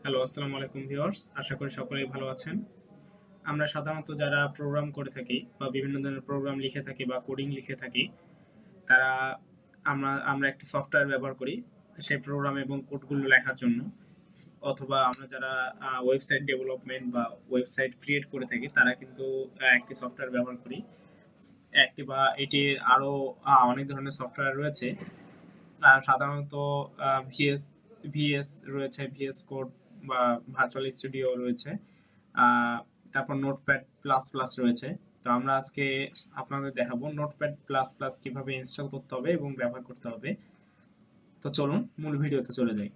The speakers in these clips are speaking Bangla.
হ্যালো, আসসালামু আলাইকুম ভিউয়ার্স। আশা করি সকলেই ভালো আছেন। আমরা সাধারণত যারা প্রোগ্রাম করে থাকি বা বিভিন্ন ধরনের প্রোগ্রাম লিখে থাকি বা কোডিং লিখে থাকি, তারা আমরা একটি সফটওয়্যার ব্যবহার করি সেই প্রোগ্রাম এবং কোডগুলো লেখার জন্য। অথবা আমরা যারা ওয়েবসাইট ডেভেলপমেন্ট বা ওয়েবসাইট ক্রিয়েট করে থাকি, তারা কিন্তু একটি সফটওয়্যার ব্যবহার করি। একটি বা এটির আরও অনেক ধরনের সফটওয়্যার রয়েছে। সাধারণত ভিএস ভিএস রয়েছে, ভিএস কোড বা ভার্চুয়াল স্টুডিও রয়েছে। আহ, তারপর নোটপ্যাড প্লাস প্লাস রয়েছে। তো আমরা আজকে আপনাদের দেখাবো নোটপ্যাড প্লাস প্লাস কিভাবে ইনস্টল করতে হবে এবং ব্যবহার করতে হবে। তো চলুন মূল ভিডিওতে চলে যাই।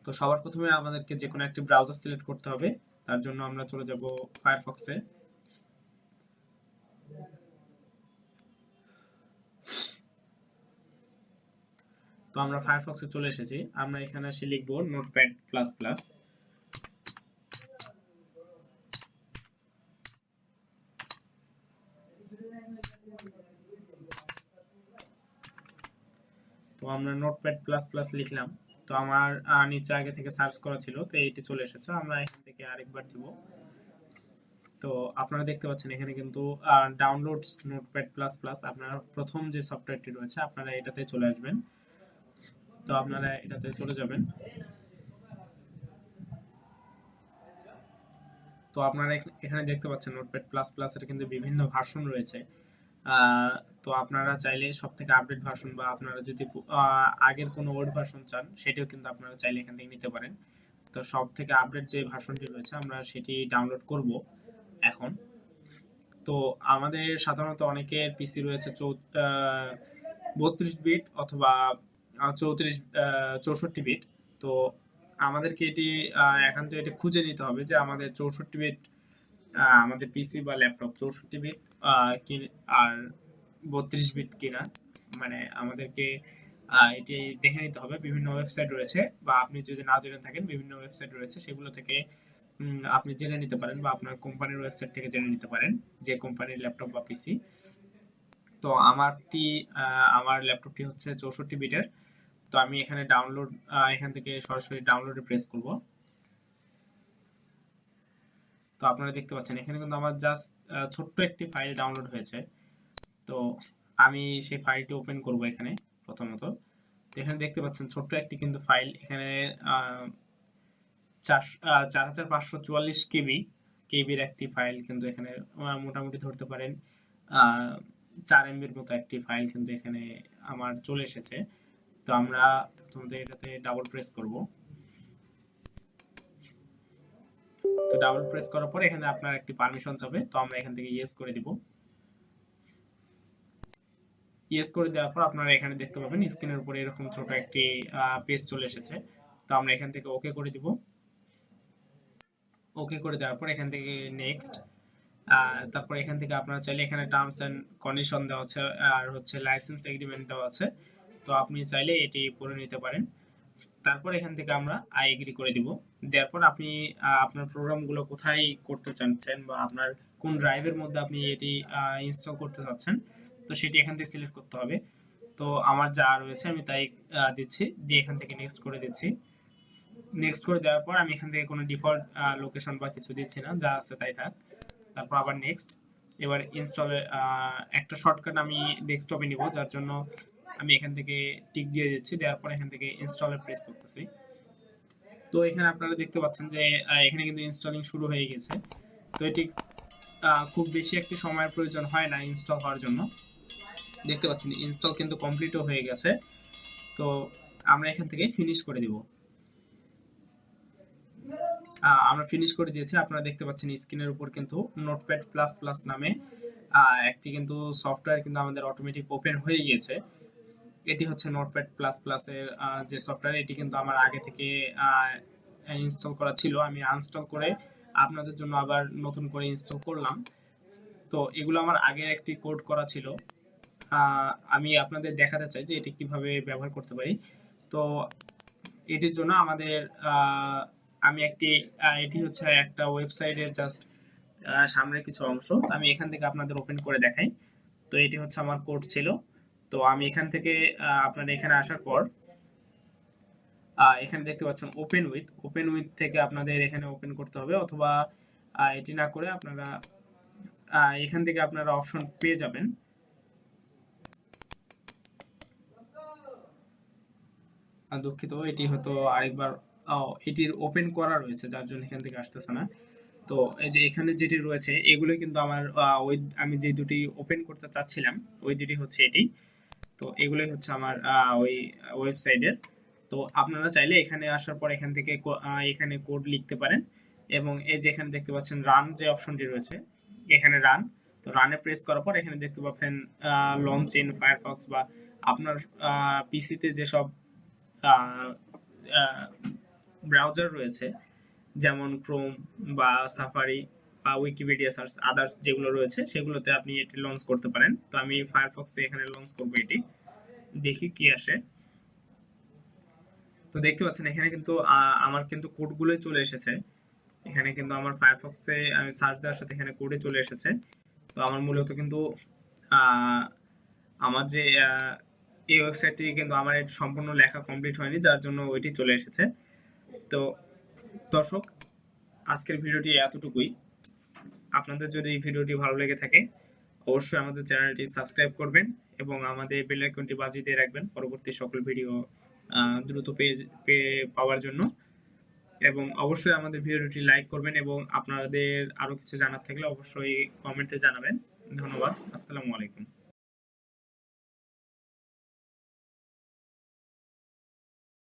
তো সবার প্রথমে আমাদেরকে যে কোনো একটি ব্রাউজার সিলেক্ট করতে হবে। তার জন্য আমরা চলে যাব ফায়ারফক্সে। তো আমরা ফায়ারফক্সে চলে এসেছি। আমরা এখানে এসে লিখবো নোটপ্যাড প্লাস প্লাস। তো আমরা নোটপ্যাড প্লাস প্লাস লিখলাম। তো আমার নিচে আগে থেকে সার্চ করা ছিল, তো এইটি চলে এসেছে। আমরা এখান থেকে আরেকবার দিব। তো আপনারা দেখতে পাচ্ছেন এখানে কিন্তু ডাউনলোডস নোটপ্যাড প্লাস প্লাস আপনার প্রথম যে সফটওয়্যারটি রয়েছে, আপনারা এটাতে চলে আসবেন। তো আপনারা এটাতে চলে যাবেন। তো আপনারা এখানে দেখতে পাচ্ছেন নোটপ্যাড প্লাস প্লাস এর কিন্তু বিভিন্ন ভার্সন রয়েছে। তো আপনারা চাইলে সব থেকে আপডেট ভার্সন বা আপনারা যদি আগের কোনো ওল্ড ভার্সন চান, সেটিও কিন্তু আপনারা চাইলে এখান থেকে নিতে পারেন। তো সব থেকে আপডেট যে ভার্সনটি রয়েছে আমরা সেটি ডাউনলোড করব এখন। তো আমাদের সাধারণত অনেকের পিসি রয়েছে 32 বিট অথবা 64 বিট। তো আমাদেরকে এটি একান্ত এটি খুঁজে নিতে হবে যে আমাদের 64 বিট আমাদের পিসি বা ল্যাপটপ 64 বিট আর 32 বিট কিনা। মানে আমাদেরকে এটি দেখে নিতে হবে। বিভিন্ন ওয়েবসাইট রয়েছে, বা আপনি যদি না জেনে থাকেন বিভিন্ন ওয়েবসাইট রয়েছে, সেগুলো থেকে আপনি জেনে নিতে পারেন, বা আপনার কোম্পানির ওয়েবসাইট থেকে জেনে নিতে পারেন যে কোম্পানির ল্যাপটপ বা পিসি। তো আমার ল্যাপটপটি হচ্ছে 64 বিটের। তো আমি এখানে এখান থেকে সরাসরি ডাউনলোডে প্রেস করব। তো আপনারা দেখতে পাচ্ছেন এখানে কিন্তু আমার জাস্ট ছোট্ট একটি ফাইল ডাউনলোড হয়েছে। তো আমি সেই ফাইলটি ওপেন করব এখানে প্রথমত। তো এখানে দেখতে পাচ্ছেন ছোট্ট একটি কিন্তু ফাইল এখানে 4544 কেবির একটি ফাইল কিন্তু এখানে মোটামুটি ধরতে পারেন 4 এমবির মতো একটি ফাইল কিন্তু এখানে আমার চলে এসেছে। তো আমরা প্রথমত এটাতে ডাবল প্রেস করব। তো ডাবল প্রেস করার পর এখানে আপনার একটি পারমিশন চাবে, তো আমরা এখান থেকে ইয়েস করে দিব। ইয়েস করে দেওয়ার পর আপনারা এখানে দেখতে পাবেন স্ক্রিনের উপরে এরকম ছোট একটি পেজ চলে এসেছে। তো আমরা এখান থেকে ওকে করে দিব। ওকে করে দেওয়ার পর এখান থেকে নেক্সট। তারপর এখান থেকে আপনারা চাইলে এখানে টার্মস এন্ড কন্ডিশন দেওয়া আছে আর হচ্ছে লাইসেন্স এগ্রিমেন্ট দেওয়া আছে। তো আপনি চাইলে এটি পড়ে নিতে পারেন। তারপর এখান থেকে আমরা আই এগ্রি করে দিব। দেওয়ার পর আপনি আপনার প্রোগ্রামগুলো কোথায় করতে চাচ্ছেন বা আপনার কোন ড্রাইভের মধ্যে আপনি এটি ইনস্টল করতে চাচ্ছেন, তো সেটি এখান থেকে সিলেক্ট করতে হবে। তো আমার যা রয়েছে আমি তাই দিচ্ছি, দিয়ে এখান থেকে নেক্সট করে দিচ্ছি। নেক্সট করে দেওয়ার পর আমি এখান থেকে কোনো ডিফল্ট লোকেশন বা কিছু দিচ্ছি না, যা আছে তাই থাক। তারপর আবার নেক্সট। এবার ইনস্টলে একটা শর্টকাট আমি ডেস্কটপে নিব, যার জন্য আমি এখান থেকে টিক দিয়ে দিচ্ছি। দেওয়ার পর এখান থেকে ইনস্টলে প্রেস করতেছি। তো এখানে আপনারা দেখতে পাচ্ছেন যে এখানে কিন্তু ইনস্টলিং শুরু হয়ে গেছে। তো এটি খুব বেশি একটি সময়ের প্রয়োজন হয় না ইনস্টল হওয়ার জন্য। দেখতে পাচ্ছেন ইনস্টল কিন্তু কমপ্লিটও হয়ে গেছে। তো আমরা এখান থেকে ফিনিশ করে দিব। আমরা ফিনিশ করে দিয়েছি। আপনারা দেখতে পাচ্ছেন স্ক্রিনের উপর কিন্তু নোটপ্যাড প্লাস প্লাস নামে একটি কিন্তু সফটওয়্যার কিন্তু আমাদের অটোমেটিক ওপেন হয়ে গিয়েছে। এটি হচ্ছে নোটপ্যাড প্লাস প্লাস এর যে সফটওয়্যার, এটি কিন্তু আমার আগে থেকে ইনস্টল করা ছিল। আমি আনইনস্টল করে আপনাদের জন্য আবার নতুন করে ইনস্টল করলাম। তো এগুলো আমার আগের একটি কোড করা ছিল। আমি আপনাদের দেখাতে চাই যে এটি কিভাবে ব্যবহার করতে পারি। তো এটির জন্য আমাদের আমি এটি হচ্ছে একটা ওয়েবসাইটের জাস্ট সামনের কিছু অংশ। তো আমি এখান থেকে আপনাদের ওপেন করে দেখাই। তো এটি হচ্ছে আমার কোড ছিল। তো আমি এখান থেকে আপনারা এখানে আসার পর এখানে দেখতে পাচ্ছেন ওপেন উইথ থেকে আপনাদের এখানে ওপেন করতে হবে, অথবা এটি না করে আপনারা এখান থেকে আপনারা অপশন পেয়ে যাবেন। দুঃখিত, এটি হয়তো আরেকবার এটির ওপেন করা রয়েছে যার জন্য এখান থেকে আসতেছে না। তো এই যে এখানে যেটি রয়েছে এগুলো কিন্তু আমার ওই আমি যে দুটি ওপেন করতে চাচ্ছিলাম ওই দুটি হচ্ছে এটি। তো এগুলোই হচ্ছে আমার ওই ওয়েবসাইটের। তো আপনারা চাইলে এখানে আসার পর এখান থেকে এখানে কোড লিখতে পারেন, এবং এই যে এখানে দেখতে পাচ্ছেন রান যে অপশনটি রয়েছে, এখানে রান। তো রানে প্রেস করার পর এখানে দেখতে পাবেন লঞ্চ ইন ফায়ারফক্স, বা আপনার পিসিতে যেসব ব্রাউজার রয়েছে, যেমন ক্রোম বা সাফারি বা উইকিপিডিয়া সার্চ আদার্স যেগুলো রয়েছে সেগুলোতে আপনি এটি লঞ্চ করতে পারেন। তো আমি ফায়ারফক্সে এখানে লঞ্চ করবো এটি, দেখি কি আসে। তো দেখতে পাচ্ছেন এখানে কিন্তু আমার কিন্তু কোডগুলোই চলে এসেছে। এখানে কিন্তু আমার ফায়ারফক্সে আমি সার্চ দেওয়ার সাথে এখানে কোডে চলে এসেছে। তো আমার মূলত কিন্তু আমার যে এই ওয়েবসাইটটি কিন্তু আমার এটি সম্পূর্ণ লেখা কমপ্লিট হয়নি, যার জন্য ওইটি চলে এসেছে। তো দর্শক, আজকের ভিডিওটি এতটুকুই। আপনাদের যদি এই ভিডিওটি ভালো লেগে থাকে অবশ্যই আমাদের চ্যানেলটি সাবস্ক্রাইব করবেন এবং আমাদের বেল আইকনটি বাজিয়ে দিয়ে রাখবেন পরবর্তী সকল ভিডিও দ্রুত পেয়ে পাওয়ার জন্য। এবং অবশ্যই আমাদের ভিডিওটি লাইক করবেন, এবং আপনাদের আরো কিছু জানার থাকলে অবশ্যই কমেন্টে জানাবেন। ধন্যবাদ। আসসালামু আলাইকুম।